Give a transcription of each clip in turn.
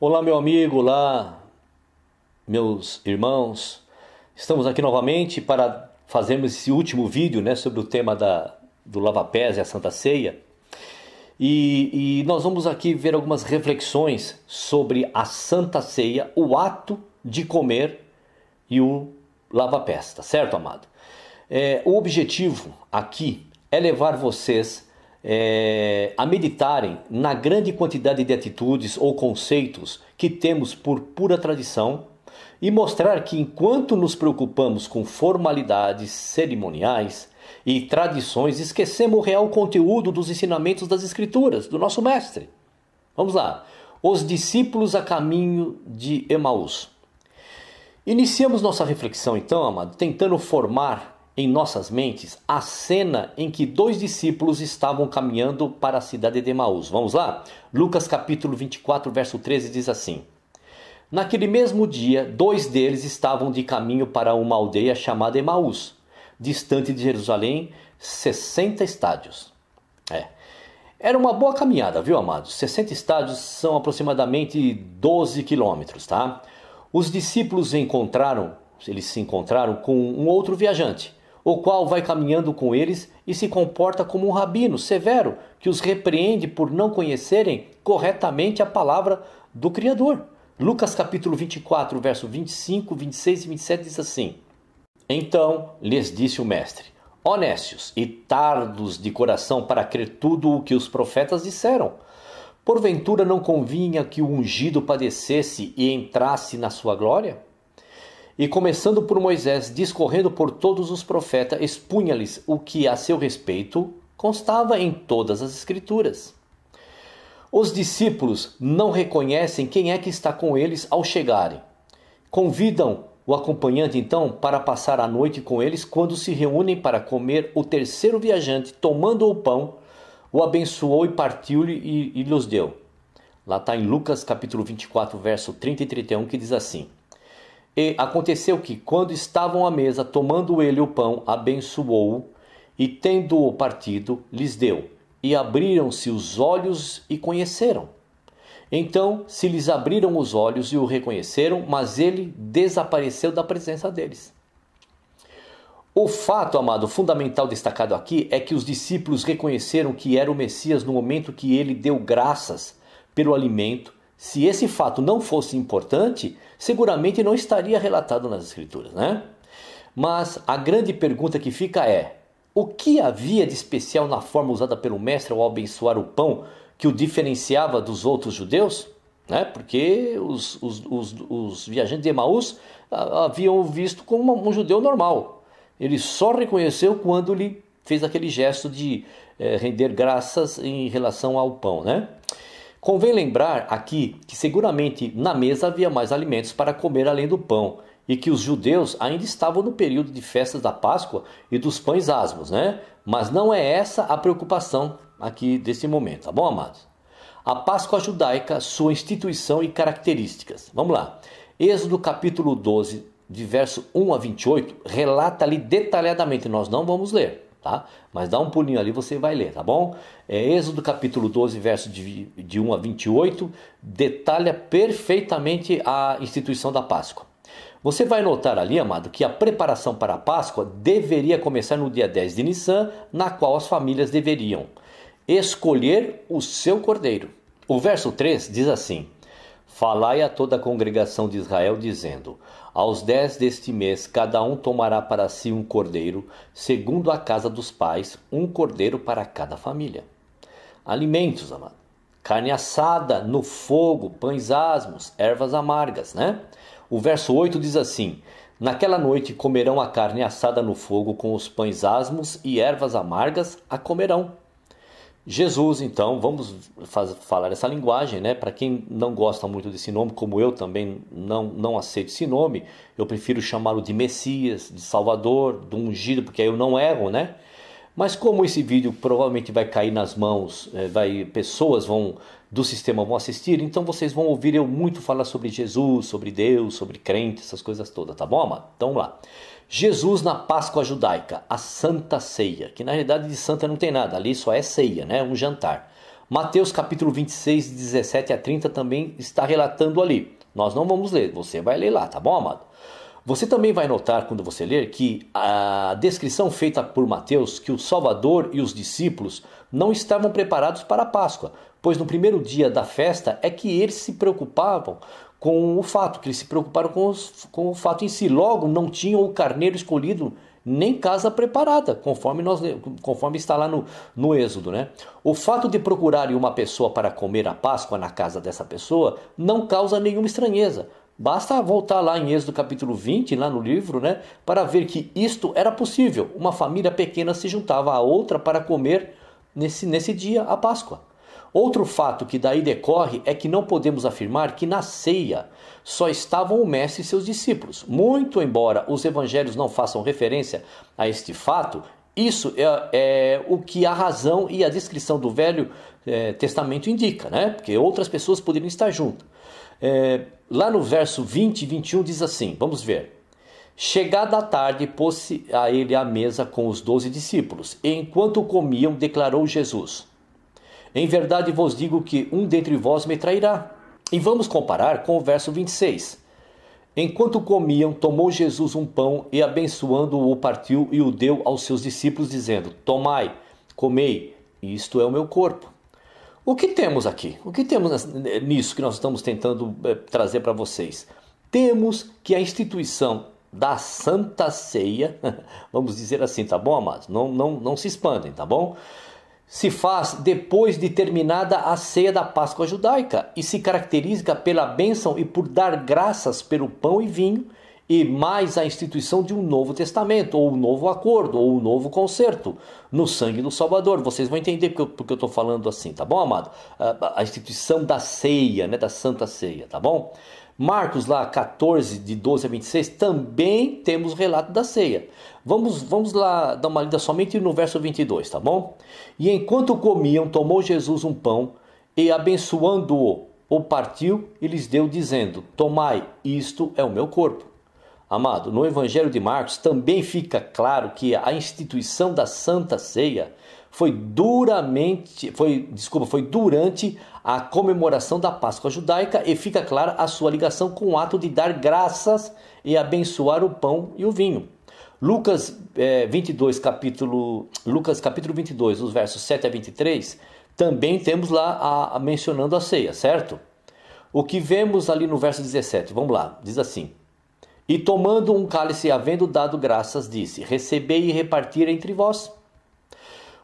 Olá, meu amigo, olá, meus irmãos. Estamos aqui novamente para fazermos esse último vídeo, sobre o tema do lava-pés e a Santa Ceia. E nós vamos aqui ver algumas reflexões sobre a Santa Ceia, o ato de comer e o lava-pés, tá certo, amado? O objetivo aqui é levar vocês a meditarem na grande quantidade de atitudes ou conceitos que temos por pura tradição e mostrar que enquanto nos preocupamos com formalidades cerimoniais e tradições, esquecemos o real conteúdo dos ensinamentos das Escrituras, do nosso mestre. Vamos lá. Os discípulos a caminho de Emaús. Iniciamos nossa reflexão então, amado, tentando formar em nossas mentes a cena em que dois discípulos estavam caminhando para a cidade de Emaús. Vamos lá? Lucas capítulo 24, verso 13 diz assim: Naquele mesmo dia, dois deles estavam de caminho para uma aldeia chamada Emaús, distante de Jerusalém, 60 estádios. Era uma boa caminhada, viu, amados? 60 estádios são aproximadamente 12 quilômetros, tá? Os discípulos se encontraram com um outro viajante, o qual vai caminhando com eles e se comporta como um rabino severo, que os repreende por não conhecerem corretamente a palavra do Criador. Lucas capítulo 24, verso 25, 26 e 27 diz assim: Então lhes disse o mestre: Ó nécios e tardos de coração para crer tudo o que os profetas disseram. Porventura não convinha que o ungido padecesse e entrasse na sua glória? E começando por Moisés, discorrendo por todos os profetas, expunha-lhes o que a seu respeito constava em todas as Escrituras. Os discípulos não reconhecem quem é que está com eles ao chegarem. Convidam o acompanhante então para passar a noite com eles. Quando se reúnem para comer, o terceiro viajante, tomando o pão, o abençoou e partiu-lhe e lhes deu. Lá está em Lucas capítulo 24, verso 30 e 31, que diz assim: E aconteceu que, quando estavam à mesa, tomando ele o pão, abençoou-o, e tendo-o partido, lhes deu. E abriram-se os olhos e conheceram. Então se lhes abriram os olhos e o reconheceram, mas ele desapareceu da presença deles. O fato, amado, fundamental destacado aqui é que os discípulos reconheceram que era o Messias no momento que ele deu graças pelo alimento. Se esse fato não fosse importante, seguramente não estaria relatado nas Escrituras, né? Mas a grande pergunta que fica é: o que havia de especial na forma usada pelo mestre ao abençoar o pão que o diferenciava dos outros judeus? Porque os viajantes de Emaús haviam visto como um judeu normal. Ele só reconheceu quando lhe fez aquele gesto de render graças em relação ao pão, Convém lembrar aqui que seguramente na mesa havia mais alimentos para comer além do pão, e que os judeus ainda estavam no período de festas da Páscoa e dos pães asmos, Mas não é essa a preocupação aqui desse momento, tá bom, amados? A Páscoa judaica, sua instituição e características. Vamos lá. Êxodo capítulo 12, de verso 1 a 28, relata ali detalhadamente, nós não vamos ler, tá? Mas dá um pulinho ali, você vai ler, tá bom? Êxodo capítulo 12, verso de 1 a 28, detalha perfeitamente a instituição da Páscoa. Você vai notar ali, amado, que a preparação para a Páscoa deveria começar no dia 10 de Nissan, na qual as famílias deveriam escolher o seu cordeiro. O verso 3 diz assim: Falai a toda a congregação de Israel, dizendo: Aos 10 deste mês, cada um tomará para si um cordeiro, segundo a casa dos pais, um cordeiro para cada família. Alimentos, amado: carne assada no fogo, pães asmos, ervas amargas, O verso 8 diz assim: Naquela noite comerão a carne assada no fogo, com os pães asmos e ervas amargas a comerão. Jesus, então, vamos falar essa linguagem, Para quem não gosta muito desse nome, como eu também não aceito esse nome, eu prefiro chamá-lo de Messias, de Salvador, do ungido, porque aí eu não erro, Mas como esse vídeo provavelmente vai cair nas mãos, pessoas do sistema vão assistir, então vocês vão ouvir eu muito falar sobre Jesus, sobre Deus, sobre crente, essas coisas todas, tá bom, amado? Então vamos lá. Jesus na Páscoa judaica, a Santa Ceia, que na realidade de santa não tem nada, ali só é ceia, um jantar. Mateus capítulo 26, 17 a 30 também está relatando ali. Nós não vamos ler, você vai ler lá, tá bom, amado? Você também vai notar, quando você ler, que a descrição feita por Mateus, que o Salvador e os discípulos não estavam preparados para a Páscoa, pois no primeiro dia da festa é que eles se preocupavam com o fato, que eles se preocuparam com o fato em si. Logo, não tinham o carneiro escolhido, nem casa preparada, conforme está lá no Êxodo, né? O fato de procurarem uma pessoa para comer a Páscoa na casa dessa pessoa não causa nenhuma estranheza. Basta voltar lá em Êxodo capítulo 20, lá no livro, né, para ver que isto era possível. Uma família pequena se juntava a outra para comer nesse dia a Páscoa. Outro fato que daí decorre é que não podemos afirmar que na ceia só estavam o mestre e seus discípulos. Muito embora os evangelhos não façam referência a este fato, isso é o que a razão e a descrição do Velho Testamento indica, né? Porque outras pessoas poderiam estar junto. Lá no verso 20 e 21 diz assim, vamos ver. Chegada a tarde, pôs-se a ele à mesa com os 12 discípulos, e enquanto comiam, declarou Jesus: em verdade vos digo que um dentre vós me trairá. E vamos comparar com o verso 26. Enquanto comiam, tomou Jesus um pão e, abençoando-o, partiu e o deu aos seus discípulos, dizendo: tomai, comei, isto é o meu corpo. O que temos aqui? O que temos nisso que nós estamos tentando trazer para vocês? Temos que a instituição da Santa Ceia, vamos dizer assim, tá bom, amados? Não se expandem, tá bom? Se faz depois de terminada a ceia da Páscoa judaica e se caracteriza pela bênção e por dar graças pelo pão e vinho, e mais a instituição de um novo testamento, ou um novo acordo, ou um novo concerto no sangue do Salvador. Vocês vão entender porque eu estou falando assim, tá bom, amado? A instituição da ceia, né, da Santa Ceia, tá bom? Marcos lá 14, de 12 a 26, também temos o relato da ceia. Vamos lá dar uma lida somente no verso 22, tá bom? E enquanto comiam, tomou Jesus um pão e, abençoando-o, o partiu e lhes deu, dizendo: tomai, isto é o meu corpo. Amado, no Evangelho de Marcos também fica claro que a instituição da Santa Ceia foi durante a comemoração da Páscoa judaica, e fica clara a sua ligação com o ato de dar graças e abençoar o pão e o vinho. Lucas capítulo 22, os versos 7 a 23, também temos lá mencionando a ceia, certo? O que vemos ali no verso 17, vamos lá, diz assim: e tomando um cálice, havendo dado graças, disse: recebei e repartir entre vós.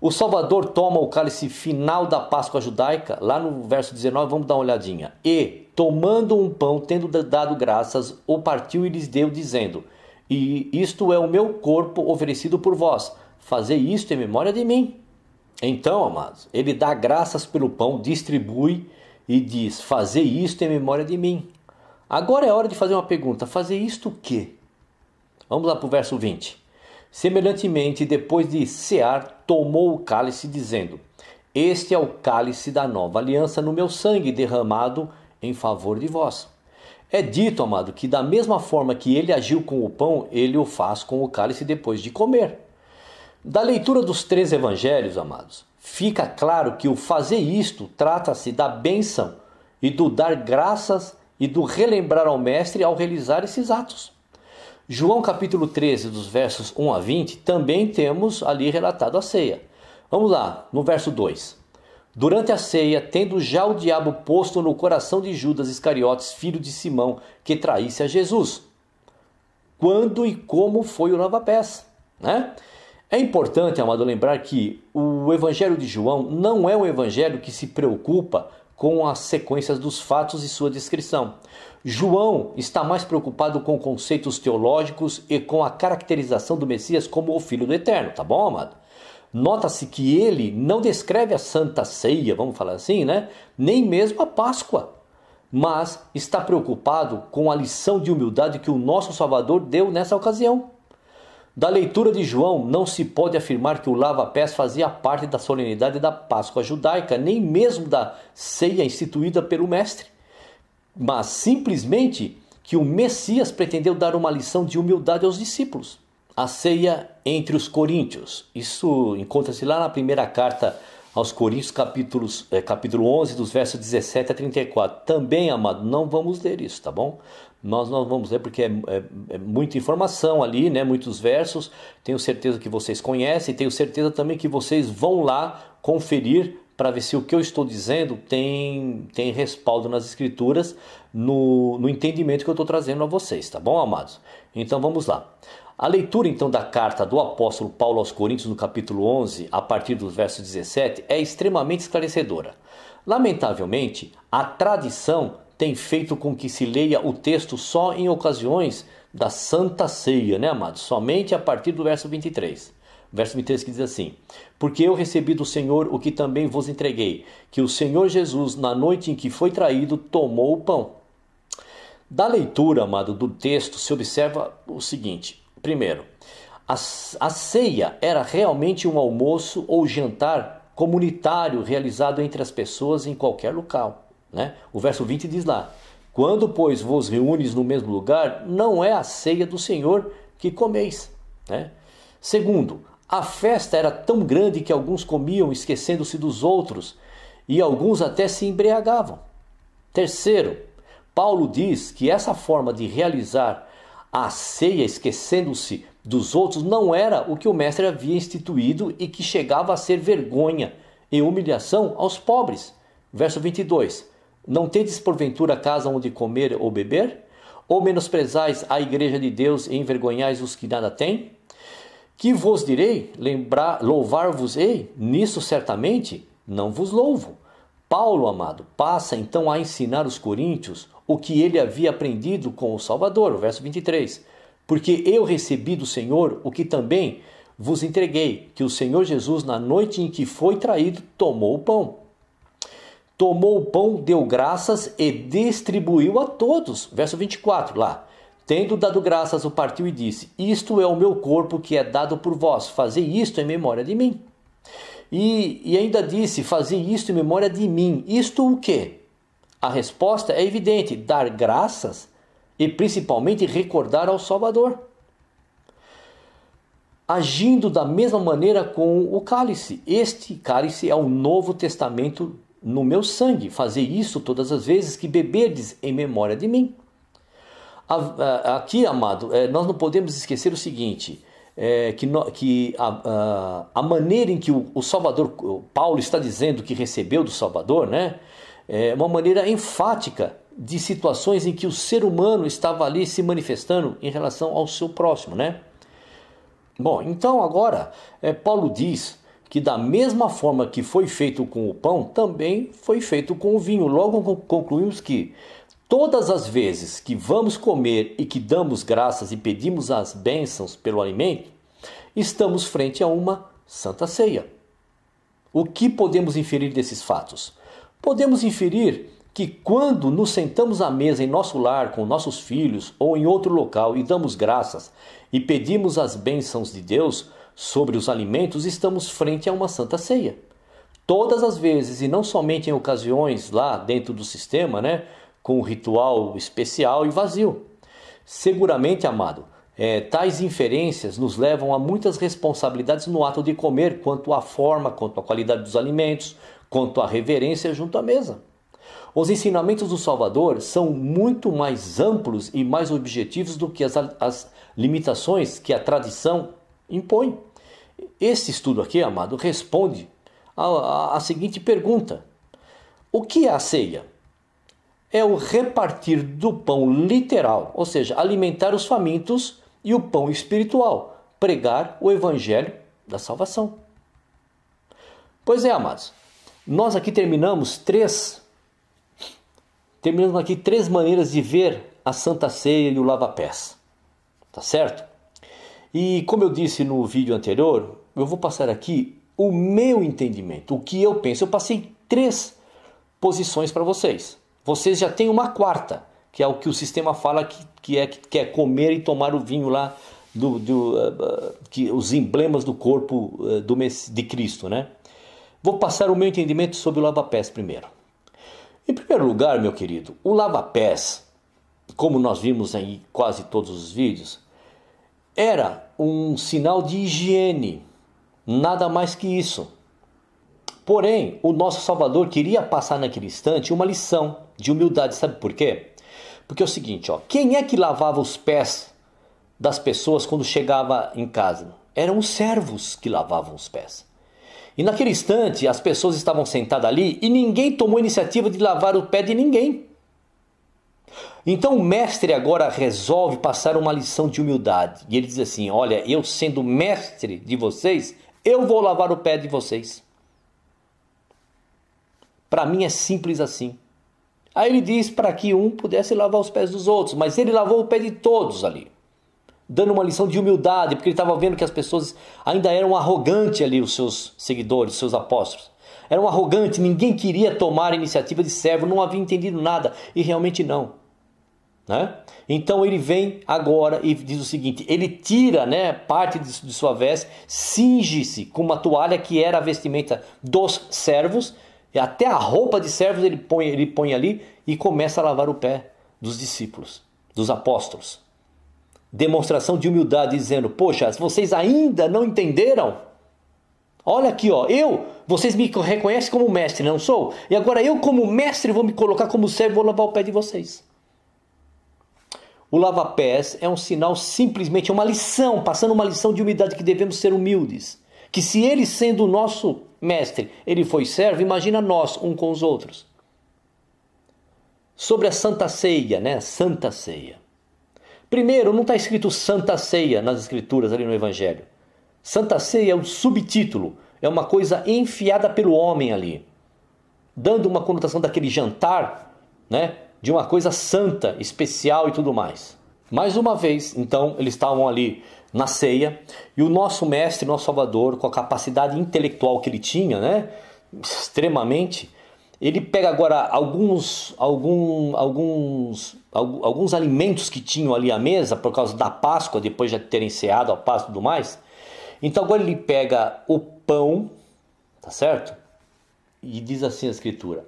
O Salvador toma o cálice final da Páscoa judaica, lá no verso 19, vamos dar uma olhadinha. E, tomando um pão, tendo dado graças, o partiu e lhes deu, dizendo: e isto é o meu corpo oferecido por vós, fazei isto em memória de mim. Então, amados, ele dá graças pelo pão, distribui e diz: fazei isto em memória de mim. Agora é hora de fazer uma pergunta: fazer isto o quê? Vamos lá para o verso 20. Semelhantemente, depois de cear, tomou o cálice, dizendo: este é o cálice da nova aliança no meu sangue, derramado em favor de vós. É dito, amado, que da mesma forma que ele agiu com o pão, ele o faz com o cálice depois de comer. Da leitura dos 3 evangelhos, amados, fica claro que o fazer isto trata-se da bênção e do dar graças e do relembrar ao mestre ao realizar esses atos. João capítulo 13, dos versos 1 a 20, também temos ali relatado a ceia. Vamos lá, no verso 2. Durante a ceia, tendo já o diabo posto no coração de Judas Iscariotes, filho de Simão, que traísse a Jesus. Quando e como foi o lava-pés, né? É importante, amado, lembrar que o evangelho de João não é um evangelho que se preocupa com as sequências dos fatos e sua descrição. João está mais preocupado com conceitos teológicos e com a caracterização do Messias como o Filho do Eterno, tá bom, amado? Nota-se que ele não descreve a Santa Ceia, vamos falar assim, né? Nem mesmo a Páscoa, mas está preocupado com a lição de humildade que o nosso Salvador deu nessa ocasião. Da leitura de João, não se pode afirmar que o lava-pés fazia parte da solenidade da Páscoa judaica, nem mesmo da ceia instituída pelo Mestre, mas simplesmente que o Messias pretendeu dar uma lição de humildade aos discípulos. A ceia entre os coríntios, isso encontra-se lá na primeira carta aos Coríntios, capítulo 11, dos versos 17 a 34. Também, amado, não vamos ler isso, tá bom? Nós não vamos ler porque é muita informação ali, né? Muitos versos. Tenho certeza que vocês conhecem, tenho certeza também que vocês vão lá conferir para ver se o que eu estou dizendo tem respaldo nas escrituras, no entendimento que eu estou trazendo a vocês, tá bom, amados? Então vamos lá. A leitura então da carta do apóstolo Paulo aos Coríntios no capítulo 11, a partir do verso 17, é extremamente esclarecedora. Lamentavelmente, a tradição tem feito com que se leia o texto só em ocasiões da Santa Ceia, né, amados? Somente a partir do verso 23. Verso 23 que diz assim: porque eu recebi do Senhor o que também vos entreguei, que o Senhor Jesus, na noite em que foi traído, tomou o pão. Da leitura, amado, do texto, se observa o seguinte. Primeiro, a ceia era realmente um almoço ou jantar comunitário realizado entre as pessoas em qualquer local, né? O verso 20 diz lá: quando, pois, vos reúnes no mesmo lugar, não é a ceia do Senhor que comeis, né? Segundo, a festa era tão grande que alguns comiam esquecendo-se dos outros e alguns até se embriagavam. Terceiro, Paulo diz que essa forma de realizar a ceia esquecendo-se dos outros não era o que o mestre havia instituído e que chegava a ser vergonha e humilhação aos pobres. Verso 22. Não tendes porventura casa onde comer ou beber? Ou menosprezais a igreja de Deus e envergonhais os que nada têm? Que vos direi? Louvar-vos-ei? Nisso certamente não vos louvo. Paulo, amado, passa então a ensinar os coríntios o que ele havia aprendido com o Salvador, o verso 23. Porque eu recebi do Senhor o que também vos entreguei, que o Senhor Jesus, na noite em que foi traído, tomou o pão. Tomou o pão, deu graças e distribuiu a todos. Verso 24, lá. Tendo dado graças, o partiu e disse: isto é o meu corpo que é dado por vós, fazei isto em memória de mim. E ainda disse: fazei isto em memória de mim. Isto o quê? A resposta é evidente: dar graças e principalmente recordar ao Salvador. Agindo da mesma maneira com o cálice. Este cálice é o Novo Testamento no meu sangue. Fazei isso todas as vezes que beberdes em memória de mim. Aqui, amado, nós não podemos esquecer o seguinte, que a maneira em que o Salvador, Paulo está dizendo que recebeu do Salvador, né, é uma maneira enfática de situações em que o ser humano estava ali se manifestando em relação ao seu próximo, né? Bom, então agora Paulo diz que da mesma forma que foi feito com o pão, também foi feito com o vinho. Logo concluímos que todas as vezes que vamos comer e que damos graças e pedimos as bênçãos pelo alimento, estamos frente a uma santa ceia. O que podemos inferir desses fatos? Podemos inferir que quando nos sentamos à mesa em nosso lar com nossos filhos ou em outro local e damos graças e pedimos as bênçãos de Deus sobre os alimentos, estamos frente a uma santa ceia. Todas as vezes, e não somente em ocasiões lá dentro do sistema, né, com um ritual especial e vazio. Seguramente, amado, tais inferências nos levam a muitas responsabilidades no ato de comer, quanto à forma, quanto à qualidade dos alimentos, quanto à reverência junto à mesa. Os ensinamentos do Salvador são muito mais amplos e mais objetivos do que as limitações que a tradição impõe. Este estudo aqui, amado, responde a seguinte pergunta: o que é a ceia? É o repartir do pão literal, ou seja, alimentar os famintos, e o pão espiritual, pregar o evangelho da salvação. Pois é, amados, nós aqui terminamos aqui três maneiras de ver a Santa Ceia e o lava-pés, tá certo? E como eu disse no vídeo anterior, eu vou passar aqui o meu entendimento, o que eu penso. Eu passei 3 posições para vocês. Vocês já têm uma quarta, que é o que o sistema fala que é comer e tomar o vinho lá, os emblemas do corpo de Cristo, né? Vou passar o meu entendimento sobre o lava-pés primeiro. Em primeiro lugar, meu querido, o lava-pés, como nós vimos em quase todos os vídeos, era um sinal de higiene, nada mais que isso. Porém, o nosso Salvador queria passar naquele instante uma lição de humildade. Sabe por quê? Porque é o seguinte, ó, quem é que lavava os pés das pessoas quando chegava em casa? Eram os servos que lavavam os pés. E naquele instante as pessoas estavam sentadas ali e ninguém tomou iniciativa de lavar o pé de ninguém. Então o mestre agora resolve passar uma lição de humildade. E ele diz assim, olha, eu sendo mestre de vocês, eu vou lavar o pé de vocês. Para mim é simples assim. Aí ele diz para que um pudesse lavar os pés dos outros, mas ele lavou o pé de todos ali. Dando uma lição de humildade, porque ele estava vendo que as pessoas ainda eram arrogantes ali, os seus seguidores, os seus apóstolos. Eram arrogantes, ninguém queria tomar a iniciativa de servo, não havia entendido nada, e realmente não. Né? Então ele vem agora e diz o seguinte, ele tira, né, parte de sua veste, cinge-se com uma toalha que era a vestimenta dos servos, e até a roupa de servos ele põe ali e começa a lavar o pé dos discípulos, dos apóstolos. Demonstração de humildade, dizendo, poxa, vocês ainda não entenderam? Olha aqui, ó, vocês me reconhecem como mestre, não sou? E agora eu como mestre vou me colocar como servo e vou lavar o pé de vocês. O lava-pés é um sinal, simplesmente uma lição, passando uma lição de humildade, que devemos ser humildes. Que se ele sendo o nosso mestre, ele foi servo, imagina nós, um com os outros. Sobre a Santa Ceia, né? Santa Ceia. Primeiro, não está escrito Santa Ceia nas Escrituras ali no Evangelho. Santa Ceia é um subtítulo, é uma coisa enfiada pelo homem ali, dando uma conotação daquele jantar, né? De uma coisa santa, especial e tudo mais. Mais uma vez, então, eles estavam ali na ceia, e o nosso mestre, nosso Salvador, com a capacidade intelectual que ele tinha, né? Extremamente, ele pega agora alguns alimentos que tinham ali à mesa, por causa da Páscoa, depois de terem ceado a Páscoa e tudo mais. Então agora ele pega o pão, tá certo? E diz assim a Escritura,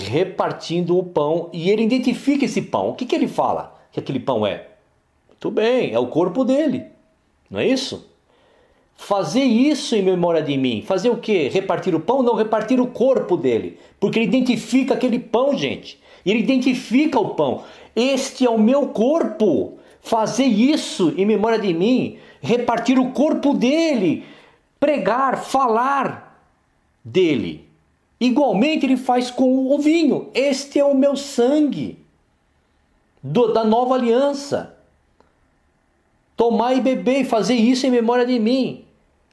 repartindo o pão, e ele identifica esse pão. O que ele fala que aquele pão é? Muito bem, é o corpo dele, não é isso? Fazer isso em memória de mim. Fazer o quê? Repartir o pão? Não, repartir o corpo dele. Porque ele identifica aquele pão, gente. Ele identifica o pão. Este é o meu corpo. Fazer isso em memória de mim. Repartir o corpo dele. Pregar, falar dele. Igualmente ele faz com o vinho. Este é o meu sangue da nova aliança. Tomar e beber e fazer isso em memória de mim.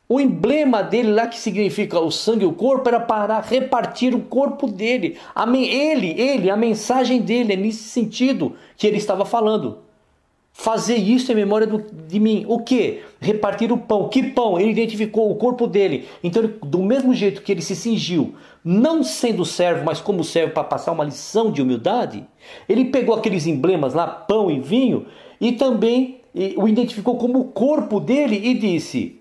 O emblema dele lá, que significa o sangue e o corpo, era para repartir o corpo dele. A mensagem dele é nesse sentido que ele estava falando. Fazer isso em memória de mim. O que? Repartir o pão. Que pão? Ele identificou o corpo dele. Então, do mesmo jeito que ele se cingiu, não sendo servo, mas como servo, para passar uma lição de humildade, ele pegou aqueles emblemas lá, pão e vinho, e também o identificou como o corpo dele e disse...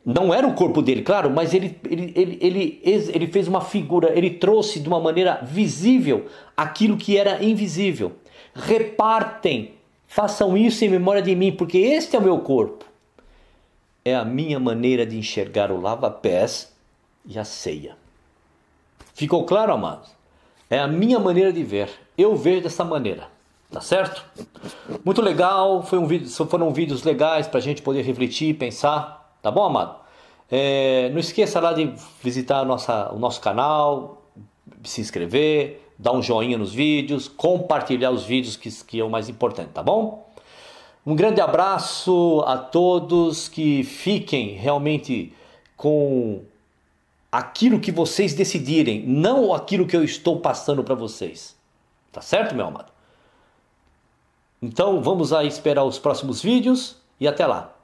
Não era o corpo dele, claro, mas ele fez uma figura, ele trouxe de uma maneira visível aquilo que era invisível. Repartem, façam isso em memória de mim, porque este é o meu corpo. É a minha maneira de enxergar o lava-pés e a ceia. Ficou claro, amados? É a minha maneira de ver. Eu vejo dessa maneira, tá certo? Muito legal, foram vídeos legais para a gente poder refletir, pensar. Tá bom, amado? Não esqueça lá de visitar o nosso canal, se inscrever, dar um joinha nos vídeos, compartilhar os vídeos, que é o mais importante, tá bom? Um grande abraço a todos, que fiquem realmente com aquilo que vocês decidirem, não aquilo que eu estou passando para vocês. Tá certo, meu amado? Então vamos aí esperar os próximos vídeos e até lá.